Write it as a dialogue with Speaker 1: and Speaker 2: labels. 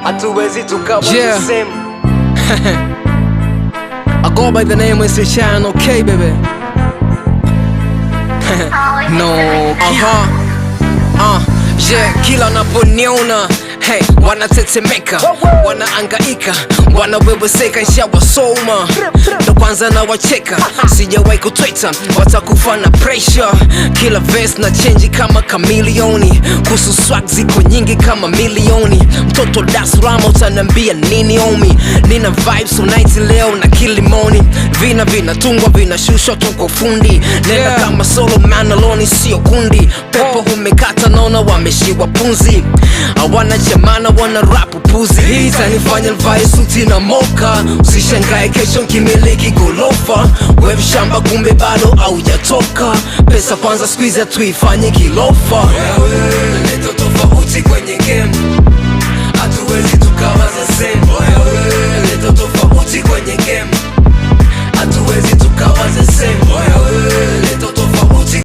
Speaker 1: hatuwezi tukawa the same.
Speaker 2: I go by the name of Chan, okay baby. No, yeah, kila naponiona hey, wanatetemeka, wanaangaika, wanaweweseka, nshawasoma ndo kwanza na wacheka, sijawahi kutweta, watakufa na pressure. Kila verse na change kama kamilioni, kuhusu swag ziko nyingi kama milioni. Mtoto Dar es Salaam utanambia nini omi? Nina vibes night leo na Kilimoni, vina tungwa vinashushwa tuko fundi. Nena kama solo man alone sio kundi, pepo humekata naona wameshiwa punzi. Hawana jamana wana rap puzi, hii zanifanya nivae suti na moka. Usishangae kesho nkimiliki golofa, wewe shamba kumbe bado haujatoka. Pesa kwanza squeeze tuifanye kilofa, wewe naleta tofauti kwenye game.